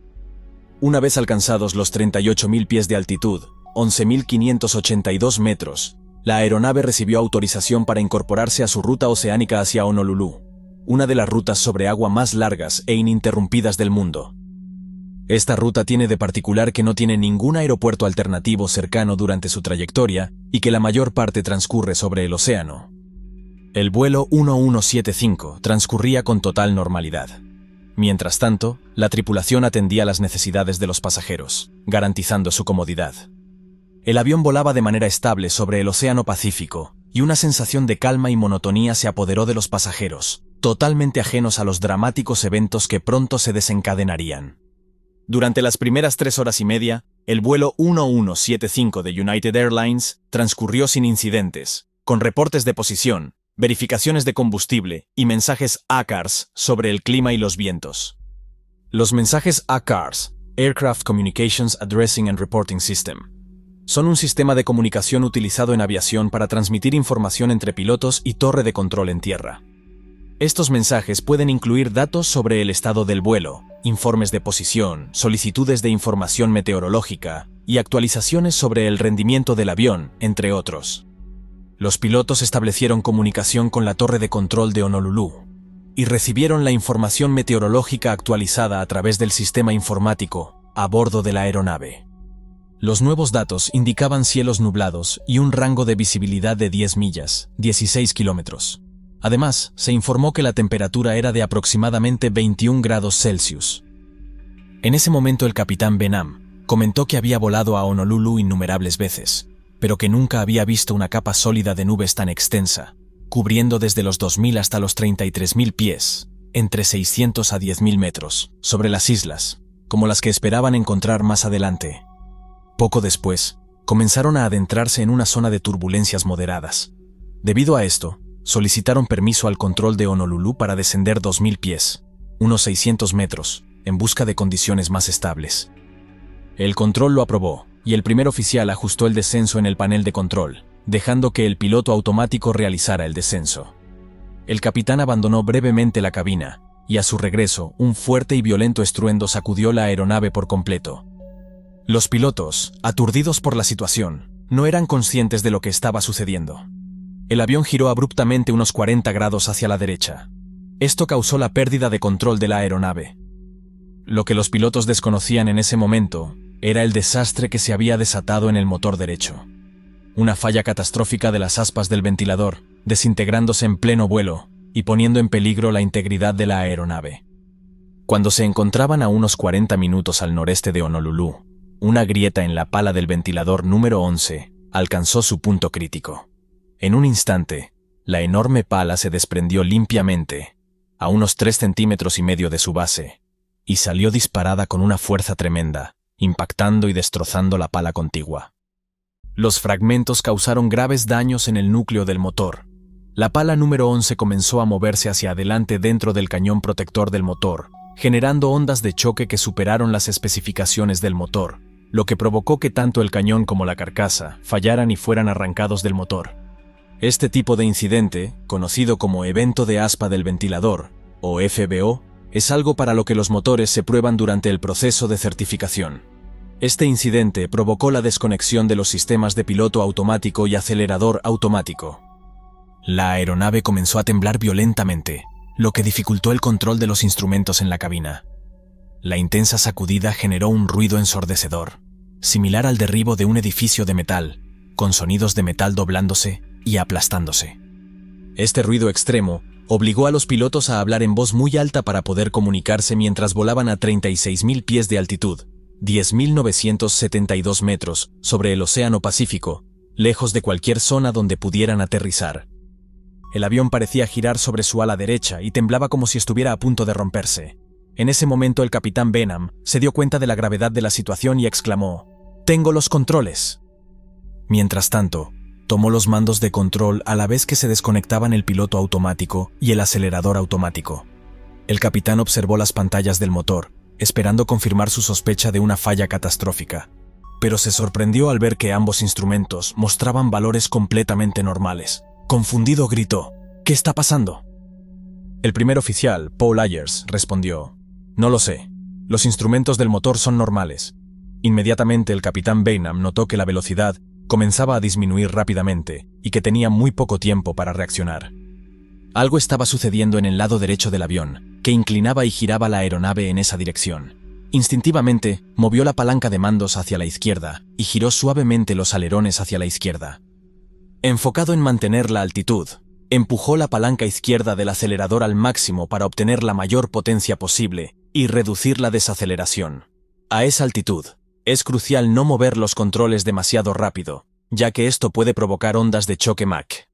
Una vez alcanzados los 38.000 pies de altitud, 11.582 metros, la aeronave recibió autorización para incorporarse a su ruta oceánica hacia Honolulu, una de las rutas sobre agua más largas e ininterrumpidas del mundo. Esta ruta tiene de particular que no tiene ningún aeropuerto alternativo cercano durante su trayectoria y que la mayor parte transcurre sobre el océano. El vuelo 1175 transcurría con total normalidad. Mientras tanto, la tripulación atendía las necesidades de los pasajeros, garantizando su comodidad. El avión volaba de manera estable sobre el Océano Pacífico, y una sensación de calma y monotonía se apoderó de los pasajeros, totalmente ajenos a los dramáticos eventos que pronto se desencadenarían. Durante las primeras 3 horas y media, el vuelo 1175 de United Airlines transcurrió sin incidentes, con reportes de posición, verificaciones de combustible y mensajes ACARS sobre el clima y los vientos. Los mensajes ACARS, Aircraft Communications Addressing and Reporting System, son un sistema de comunicación utilizado en aviación para transmitir información entre pilotos y torre de control en tierra. Estos mensajes pueden incluir datos sobre el estado del vuelo, informes de posición, solicitudes de información meteorológica y actualizaciones sobre el rendimiento del avión, entre otros. Los pilotos establecieron comunicación con la torre de control de Honolulu y recibieron la información meteorológica actualizada a través del sistema informático a bordo de la aeronave. Los nuevos datos indicaban cielos nublados y un rango de visibilidad de 10 millas, 16 kilómetros. Además, se informó que la temperatura era de aproximadamente 21 grados Celsius. En ese momento el capitán Benham comentó que había volado a Honolulu innumerables veces, pero que nunca había visto una capa sólida de nubes tan extensa, cubriendo desde los 2.000 hasta los 33.000 pies, entre 600 a 10.000 metros, sobre las islas, como las que esperaban encontrar más adelante. Poco después, comenzaron a adentrarse en una zona de turbulencias moderadas. Debido a esto, solicitaron permiso al control de Honolulu para descender 2.000 pies, unos 600 metros, en busca de condiciones más estables. El control lo aprobó, y el primer oficial ajustó el descenso en el panel de control, dejando que el piloto automático realizara el descenso. El capitán abandonó brevemente la cabina, y a su regreso, un fuerte y violento estruendo sacudió la aeronave por completo. Los pilotos, aturdidos por la situación, no eran conscientes de lo que estaba sucediendo. El avión giró abruptamente unos 40 grados hacia la derecha. Esto causó la pérdida de control de la aeronave. Lo que los pilotos desconocían en ese momento era el desastre que se había desatado en el motor derecho. Una falla catastrófica de las aspas del ventilador, desintegrándose en pleno vuelo y poniendo en peligro la integridad de la aeronave. Cuando se encontraban a unos 40 minutos al noreste de Honolulu, una grieta en la pala del ventilador número 11 alcanzó su punto crítico. En un instante, la enorme pala se desprendió limpiamente, a unos 3,5 centímetros de su base, y salió disparada con una fuerza tremenda, impactando y destrozando la pala contigua. Los fragmentos causaron graves daños en el núcleo del motor. La pala número 11 comenzó a moverse hacia adelante dentro del cañón protector del motor, generando ondas de choque que superaron las especificaciones del motor, lo que provocó que tanto el cañón como la carcasa fallaran y fueran arrancados del motor. Este tipo de incidente, conocido como evento de aspa del ventilador, o FBO, es algo para lo que los motores se prueban durante el proceso de certificación. Este incidente provocó la desconexión de los sistemas de piloto automático y acelerador automático. La aeronave comenzó a temblar violentamente, lo que dificultó el control de los instrumentos en la cabina. La intensa sacudida generó un ruido ensordecedor, similar al derribo de un edificio de metal, con sonidos de metal doblándose y aplastándose. Este ruido extremo obligó a los pilotos a hablar en voz muy alta para poder comunicarse mientras volaban a 36.000 pies de altitud, 10.972 metros, sobre el Océano Pacífico, lejos de cualquier zona donde pudieran aterrizar. El avión parecía girar sobre su ala derecha y temblaba como si estuviera a punto de romperse. En ese momento el capitán Benham se dio cuenta de la gravedad de la situación y exclamó: «¡Tengo los controles!». Mientras tanto, tomó los mandos de control a la vez que se desconectaban el piloto automático y el acelerador automático. El capitán observó las pantallas del motor, esperando confirmar su sospecha de una falla catastrófica, pero se sorprendió al ver que ambos instrumentos mostraban valores completamente normales. Confundido gritó: «¿Qué está pasando?». El primer oficial, Paul Ayers, respondió: «No lo sé. Los instrumentos del motor son normales». Inmediatamente el capitán Benham notó que la velocidad comenzaba a disminuir rápidamente y que tenía muy poco tiempo para reaccionar. Algo estaba sucediendo en el lado derecho del avión, que inclinaba y giraba la aeronave en esa dirección. Instintivamente, movió la palanca de mandos hacia la izquierda y giró suavemente los alerones hacia la izquierda. Enfocado en mantener la altitud, empujó la palanca izquierda del acelerador al máximo para obtener la mayor potencia posible y reducir la desaceleración. A esa altitud, es crucial no mover los controles demasiado rápido, ya que esto puede provocar ondas de choque Mach.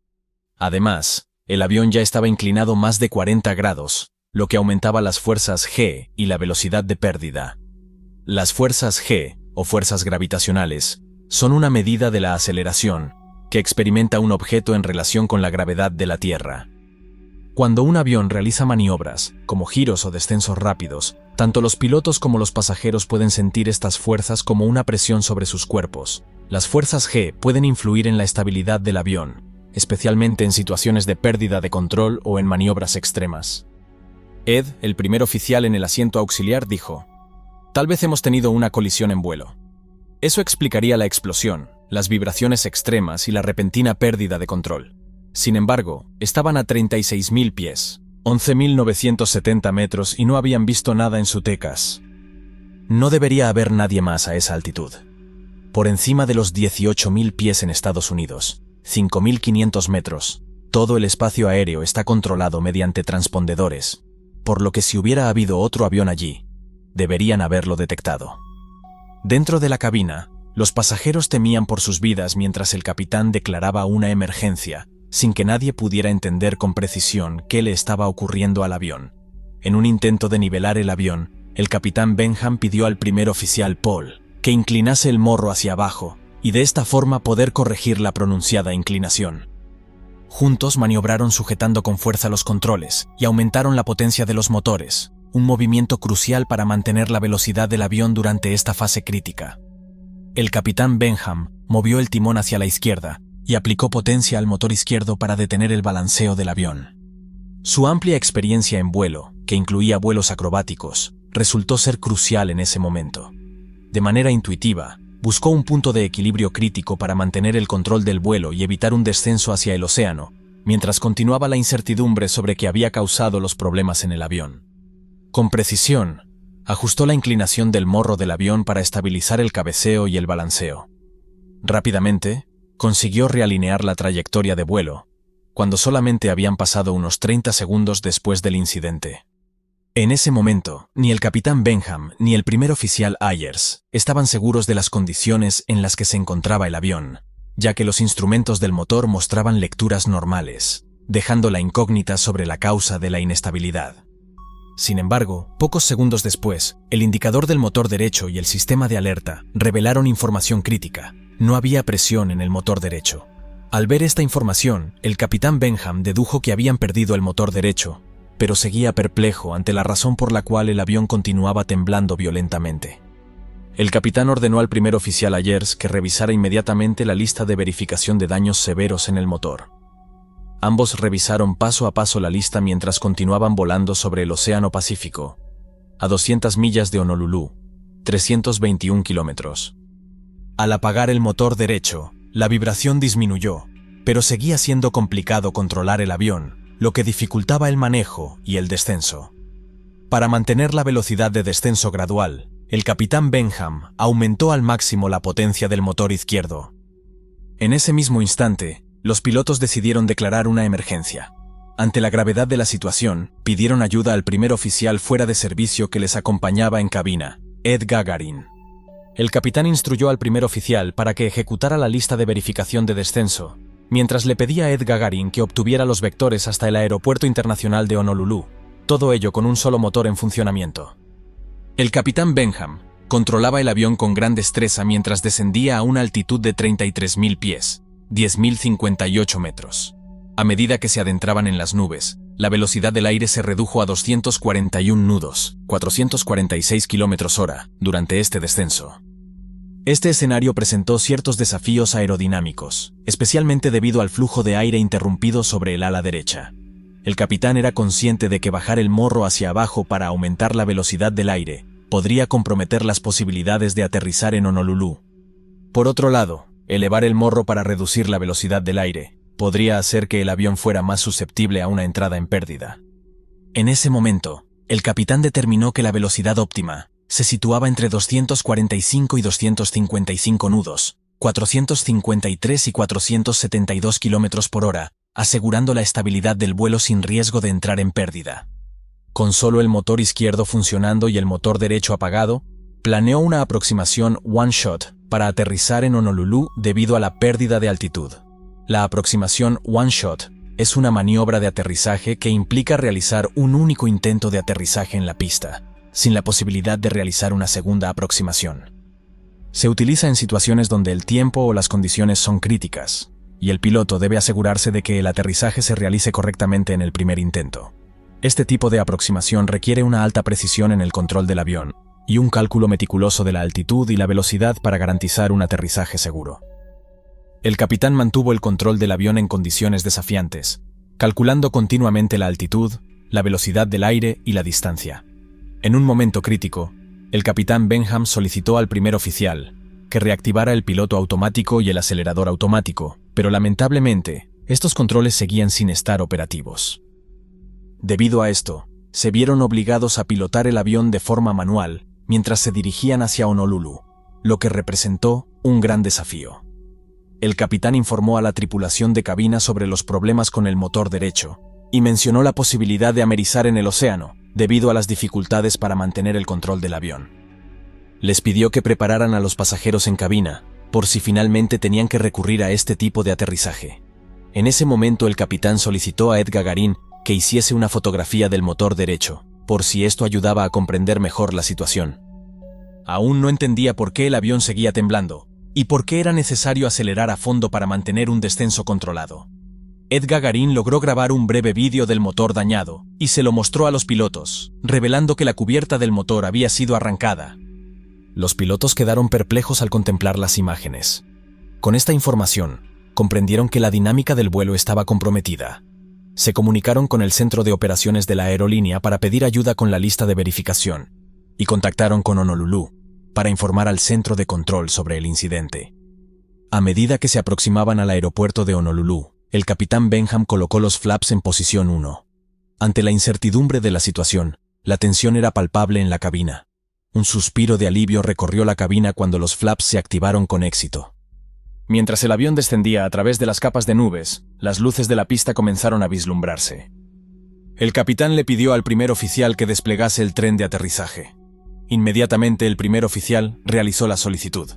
Además, el avión ya estaba inclinado más de 40 grados, lo que aumentaba las fuerzas G y la velocidad de pérdida. Las fuerzas G, o fuerzas gravitacionales, son una medida de la aceleración que experimenta un objeto en relación con la gravedad de la Tierra. Cuando un avión realiza maniobras, como giros o descensos rápidos, tanto los pilotos como los pasajeros pueden sentir estas fuerzas como una presión sobre sus cuerpos. Las fuerzas G pueden influir en la estabilidad del avión, especialmente en situaciones de pérdida de control o en maniobras extremas. Ed, el primer oficial en el asiento auxiliar, dijo: «Tal vez hemos tenido una colisión en vuelo. Eso explicaría la explosión, las vibraciones extremas y la repentina pérdida de control». Sin embargo, estaban a 36.000 pies, 11.970 metros y no habían visto nada en su TECAS. No debería haber nadie más a esa altitud. Por encima de los 18.000 pies en Estados Unidos, 5.500 metros, todo el espacio aéreo está controlado mediante transpondedores, por lo que si hubiera habido otro avión allí, deberían haberlo detectado. Dentro de la cabina, los pasajeros temían por sus vidas mientras el capitán declaraba una emergencia, sin que nadie pudiera entender con precisión qué le estaba ocurriendo al avión. En un intento de nivelar el avión, el capitán Benham pidió al primer oficial Paul que inclinase el morro hacia abajo y de esta forma poder corregir la pronunciada inclinación. Juntos maniobraron sujetando con fuerza los controles y aumentaron la potencia de los motores, un movimiento crucial para mantener la velocidad del avión durante esta fase crítica. El capitán Benham movió el timón hacia la izquierda y aplicó potencia al motor izquierdo para detener el balanceo del avión. Su amplia experiencia en vuelo, que incluía vuelos acrobáticos, resultó ser crucial en ese momento. De manera intuitiva, buscó un punto de equilibrio crítico para mantener el control del vuelo y evitar un descenso hacia el océano, mientras continuaba la incertidumbre sobre qué había causado los problemas en el avión. Con precisión, ajustó la inclinación del morro del avión para estabilizar el cabeceo y el balanceo. Rápidamente, consiguió realinear la trayectoria de vuelo, cuando solamente habían pasado unos 30 segundos después del incidente. En ese momento, ni el capitán Benham ni el primer oficial Ayers estaban seguros de las condiciones en las que se encontraba el avión, ya que los instrumentos del motor mostraban lecturas normales, dejando la incógnita sobre la causa de la inestabilidad. Sin embargo, pocos segundos después, el indicador del motor derecho y el sistema de alerta revelaron información crítica. No había presión en el motor derecho. Al ver esta información, el capitán Benham dedujo que habían perdido el motor derecho, pero seguía perplejo ante la razón por la cual el avión continuaba temblando violentamente. El capitán ordenó al primer oficial Ayers que revisara inmediatamente la lista de verificación de daños severos en el motor. Ambos revisaron paso a paso la lista mientras continuaban volando sobre el Océano Pacífico, a 200 millas de Honolulu, 321 kilómetros. Al apagar el motor derecho, la vibración disminuyó, pero seguía siendo complicado controlar el avión, lo que dificultaba el manejo y el descenso. Para mantener la velocidad de descenso gradual, el capitán Benham aumentó al máximo la potencia del motor izquierdo. En ese mismo instante, los pilotos decidieron declarar una emergencia. Ante la gravedad de la situación, pidieron ayuda al primer oficial fuera de servicio que les acompañaba en cabina, Ed Gagarin. El capitán instruyó al primer oficial para que ejecutara la lista de verificación de descenso, mientras le pedía a Ed Gagarin que obtuviera los vectores hasta el Aeropuerto Internacional de Honolulu, todo ello con un solo motor en funcionamiento. El capitán Benham controlaba el avión con gran destreza mientras descendía a una altitud de 33.000 pies, 10.058 metros. A medida que se adentraban en las nubes, la velocidad del aire se redujo a 241 nudos, 446 km/h, durante este descenso. Este escenario presentó ciertos desafíos aerodinámicos, especialmente debido al flujo de aire interrumpido sobre el ala derecha. El capitán era consciente de que bajar el morro hacia abajo para aumentar la velocidad del aire podría comprometer las posibilidades de aterrizar en Honolulu. Por otro lado, elevar el morro para reducir la velocidad del aire podría hacer que el avión fuera más susceptible a una entrada en pérdida. En ese momento, el capitán determinó que la velocidad óptima se situaba entre 245 y 255 nudos, 453 y 472 km/h, asegurando la estabilidad del vuelo sin riesgo de entrar en pérdida. Con solo el motor izquierdo funcionando y el motor derecho apagado, planeó una aproximación one-shot para aterrizar en Honolulu debido a la pérdida de altitud. La aproximación one-shot es una maniobra de aterrizaje que implica realizar un único intento de aterrizaje en la pista, sin la posibilidad de realizar una segunda aproximación. Se utiliza en situaciones donde el tiempo o las condiciones son críticas, y el piloto debe asegurarse de que el aterrizaje se realice correctamente en el primer intento. Este tipo de aproximación requiere una alta precisión en el control del avión y un cálculo meticuloso de la altitud y la velocidad para garantizar un aterrizaje seguro. El capitán mantuvo el control del avión en condiciones desafiantes, calculando continuamente la altitud, la velocidad del aire y la distancia. En un momento crítico, el capitán Benham solicitó al primer oficial que reactivara el piloto automático y el acelerador automático, pero lamentablemente, estos controles seguían sin estar operativos. Debido a esto, se vieron obligados a pilotar el avión de forma manual mientras se dirigían hacia Honolulu, lo que representó un gran desafío. El capitán informó a la tripulación de cabina sobre los problemas con el motor derecho y mencionó la posibilidad de amerizar en el océano debido a las dificultades para mantener el control del avión. Les pidió que prepararan a los pasajeros en cabina por si finalmente tenían que recurrir a este tipo de aterrizaje. En ese momento el capitán solicitó a Ed Gagarin que hiciese una fotografía del motor derecho, por si esto ayudaba a comprender mejor la situación. Aún no entendía por qué el avión seguía temblando y por qué era necesario acelerar a fondo para mantener un descenso controlado. Ed Gagarin logró grabar un breve vídeo del motor dañado y se lo mostró a los pilotos, revelando que la cubierta del motor había sido arrancada. Los pilotos quedaron perplejos al contemplar las imágenes. Con esta información, comprendieron que la dinámica del vuelo estaba comprometida. Se comunicaron con el centro de operaciones de la aerolínea para pedir ayuda con la lista de verificación y contactaron con Honolulu para informar al centro de control sobre el incidente. A medida que se aproximaban al aeropuerto de Honolulu, el capitán Benham colocó los flaps en posición 1. Ante la incertidumbre de la situación, la tensión era palpable en la cabina. Un suspiro de alivio recorrió la cabina cuando los flaps se activaron con éxito. Mientras el avión descendía a través de las capas de nubes, las luces de la pista comenzaron a vislumbrarse. El capitán le pidió al primer oficial que desplegase el tren de aterrizaje. Inmediatamente el primer oficial realizó la solicitud.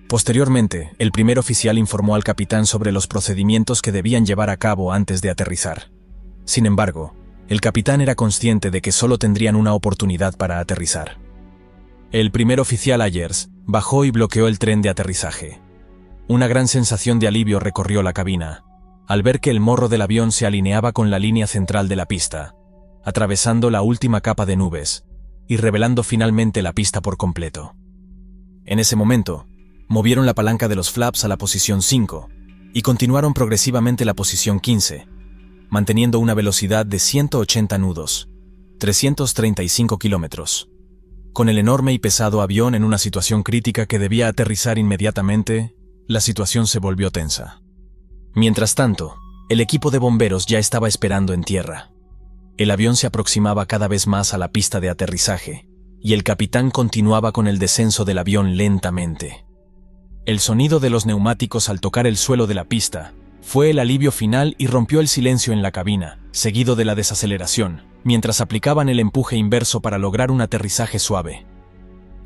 Posteriormente, el primer oficial informó al capitán sobre los procedimientos que debían llevar a cabo antes de aterrizar. Sin embargo, el capitán era consciente de que solo tendrían una oportunidad para aterrizar. El primer oficial Ayers bajó y bloqueó el tren de aterrizaje. Una gran sensación de alivio recorrió la cabina, al ver que el morro del avión se alineaba con la línea central de la pista, atravesando la última capa de nubes y revelando finalmente la pista por completo. En ese momento, movieron la palanca de los flaps a la posición 5 y continuaron progresivamente la posición 15, manteniendo una velocidad de 180 nudos, 335 kilómetros. Con el enorme y pesado avión en una situación crítica que debía aterrizar inmediatamente, la situación se volvió tensa. Mientras tanto, el equipo de bomberos ya estaba esperando en tierra. El avión se aproximaba cada vez más a la pista de aterrizaje, y el capitán continuaba con el descenso del avión lentamente. El sonido de los neumáticos al tocar el suelo de la pista fue el alivio final y rompió el silencio en la cabina, seguido de la desaceleración, mientras aplicaban el empuje inverso para lograr un aterrizaje suave.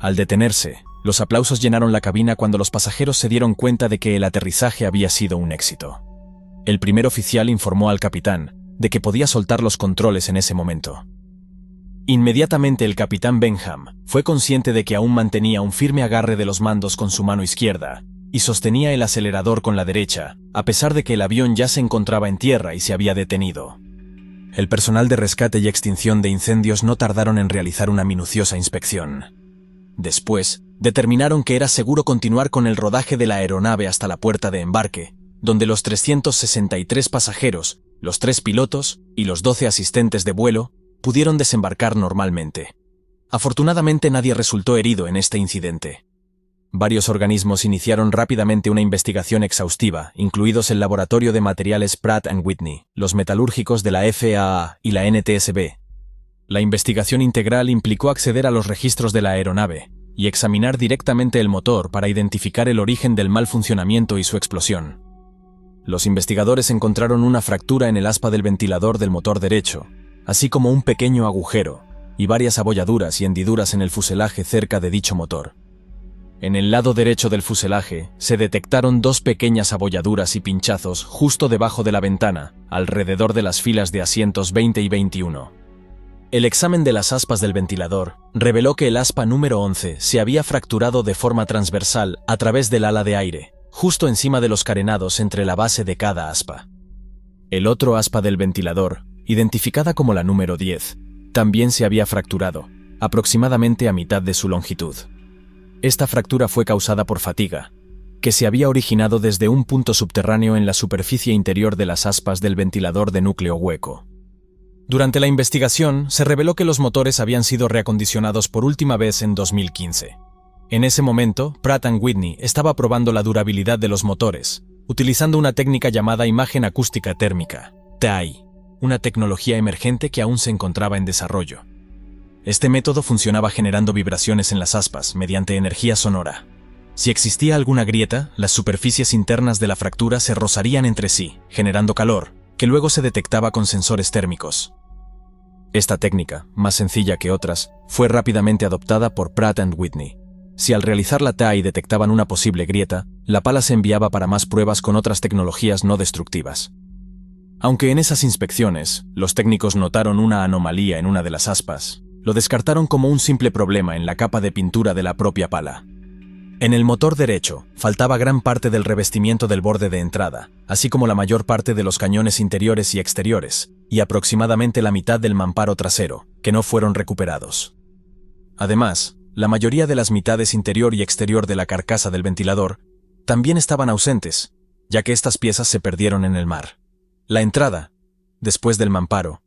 Al detenerse, los aplausos llenaron la cabina cuando los pasajeros se dieron cuenta de que el aterrizaje había sido un éxito. El primer oficial informó al capitán de que podía soltar los controles en ese momento. Inmediatamente el capitán Benham fue consciente de que aún mantenía un firme agarre de los mandos con su mano izquierda y sostenía el acelerador con la derecha, a pesar de que el avión ya se encontraba en tierra y se había detenido. El personal de rescate y extinción de incendios no tardaron en realizar una minuciosa inspección. Después, determinaron que era seguro continuar con el rodaje de la aeronave hasta la puerta de embarque, donde los 363 pasajeros, los 3 pilotos y los 12 asistentes de vuelo pudieron desembarcar normalmente. Afortunadamente nadie resultó herido en este incidente. Varios organismos iniciaron rápidamente una investigación exhaustiva, incluidos el Laboratorio de Materiales Pratt & Whitney, los metalúrgicos de la FAA y la NTSB. La investigación integral implicó acceder a los registros de la aeronave y examinar directamente el motor para identificar el origen del mal funcionamiento y su explosión. Los investigadores encontraron una fractura en el aspa del ventilador del motor derecho, así como un pequeño agujero y varias abolladuras y hendiduras en el fuselaje cerca de dicho motor. En el lado derecho del fuselaje se detectaron 2 pequeñas abolladuras y pinchazos justo debajo de la ventana, alrededor de las filas de asientos 20 y 21. El examen de las aspas del ventilador reveló que el aspa número 11 se había fracturado de forma transversal a través del ala de aire, justo encima de los carenados entre la base de cada aspa. El otro aspa del ventilador, identificada como la número 10, también se había fracturado, aproximadamente a mitad de su longitud. Esta fractura fue causada por fatiga, que se había originado desde un punto subterráneo en la superficie interior de las aspas del ventilador de núcleo hueco. Durante la investigación, se reveló que los motores habían sido reacondicionados por última vez en 2015. En ese momento, Pratt & Whitney estaba probando la durabilidad de los motores, utilizando una técnica llamada imagen acústica térmica, TAI, una tecnología emergente que aún se encontraba en desarrollo. Este método funcionaba generando vibraciones en las aspas mediante energía sonora. Si existía alguna grieta, las superficies internas de la fractura se rozarían entre sí, generando calor, que luego se detectaba con sensores térmicos. Esta técnica, más sencilla que otras, fue rápidamente adoptada por Pratt & Whitney. Si al realizar la TAI detectaban una posible grieta, la pala se enviaba para más pruebas con otras tecnologías no destructivas. Aunque en esas inspecciones, los técnicos notaron una anomalía en una de las aspas, lo descartaron como un simple problema en la capa de pintura de la propia pala. En el motor derecho, faltaba gran parte del revestimiento del borde de entrada, así como la mayor parte de los cañones interiores y exteriores, y aproximadamente la mitad del mamparo trasero, que no fueron recuperados. Además, la mayoría de las mitades interior y exterior de la carcasa del ventilador también estaban ausentes, ya que estas piezas se perdieron en el mar. La entrada, después del mamparo,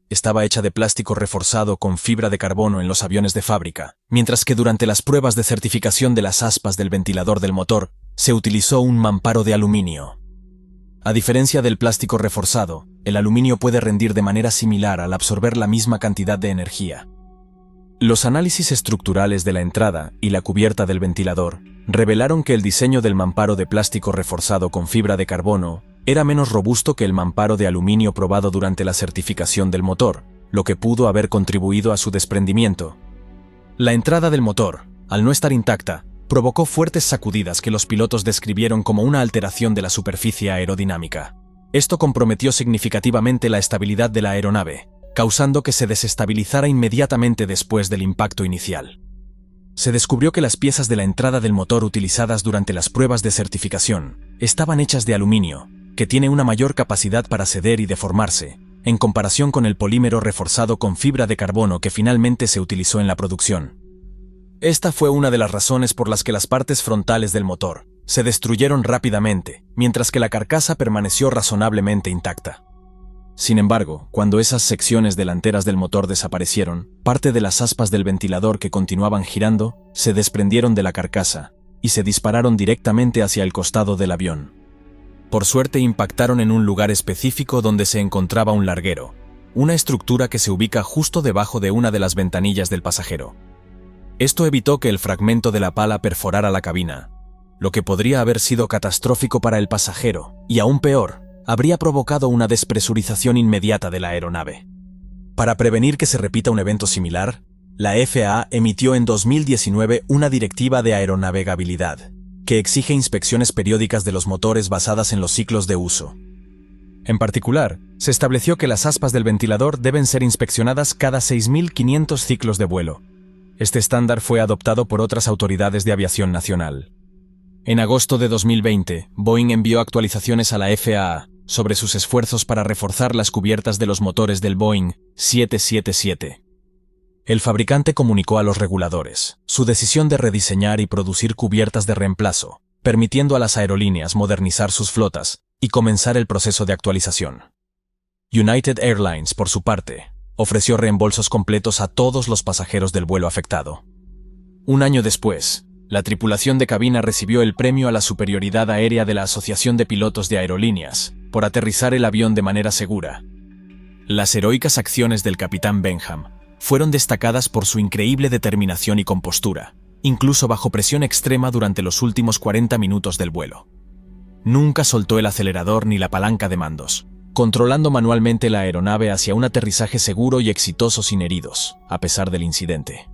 estaba hecha de plástico reforzado con fibra de carbono en los aviones de fábrica, mientras que durante las pruebas de certificación de las aspas del ventilador del motor, se utilizó un mamparo de aluminio. A diferencia del plástico reforzado, el aluminio puede rendir de manera similar al absorber la misma cantidad de energía. Los análisis estructurales de la entrada y la cubierta del ventilador revelaron que el diseño del mamparo de plástico reforzado con fibra de carbono era menos robusto que el mamparo de aluminio probado durante la certificación del motor, lo que pudo haber contribuido a su desprendimiento. La entrada del motor, al no estar intacta, provocó fuertes sacudidas que los pilotos describieron como una alteración de la superficie aerodinámica. Esto comprometió significativamente la estabilidad de la aeronave, causando que se desestabilizara inmediatamente después del impacto inicial. Se descubrió que las piezas de la entrada del motor utilizadas durante las pruebas de certificación estaban hechas de aluminio, que tiene una mayor capacidad para ceder y deformarse, en comparación con el polímero reforzado con fibra de carbono que finalmente se utilizó en la producción. Esta fue una de las razones por las que las partes frontales del motor se destruyeron rápidamente, mientras que la carcasa permaneció razonablemente intacta. Sin embargo, cuando esas secciones delanteras del motor desaparecieron, parte de las aspas del ventilador que continuaban girando se desprendieron de la carcasa y se dispararon directamente hacia el costado del avión. Por suerte impactaron en un lugar específico donde se encontraba un larguero, una estructura que se ubica justo debajo de una de las ventanillas del pasajero. Esto evitó que el fragmento de la pala perforara la cabina, lo que podría haber sido catastrófico para el pasajero, y aún peor, habría provocado una despresurización inmediata de la aeronave. Para prevenir que se repita un evento similar, la FAA emitió en 2019 una directiva de aeronavegabilidad, que exige inspecciones periódicas de los motores basadas en los ciclos de uso. En particular, se estableció que las aspas del ventilador deben ser inspeccionadas cada 6.500 ciclos de vuelo. Este estándar fue adoptado por otras autoridades de aviación nacional. En agosto de 2020, Boeing envió actualizaciones a la FAA sobre sus esfuerzos para reforzar las cubiertas de los motores del Boeing 777. El fabricante comunicó a los reguladores su decisión de rediseñar y producir cubiertas de reemplazo, permitiendo a las aerolíneas modernizar sus flotas y comenzar el proceso de actualización. United Airlines, por su parte, ofreció reembolsos completos a todos los pasajeros del vuelo afectado. Un año después, la tripulación de cabina recibió el premio a la superioridad aérea de la Asociación de Pilotos de Aerolíneas por aterrizar el avión de manera segura. Las heroicas acciones del capitán Benham fueron destacadas por su increíble determinación y compostura, incluso bajo presión extrema durante los últimos 40 minutos del vuelo. Nunca soltó el acelerador ni la palanca de mandos, controlando manualmente la aeronave hacia un aterrizaje seguro y exitoso sin heridos, a pesar del incidente.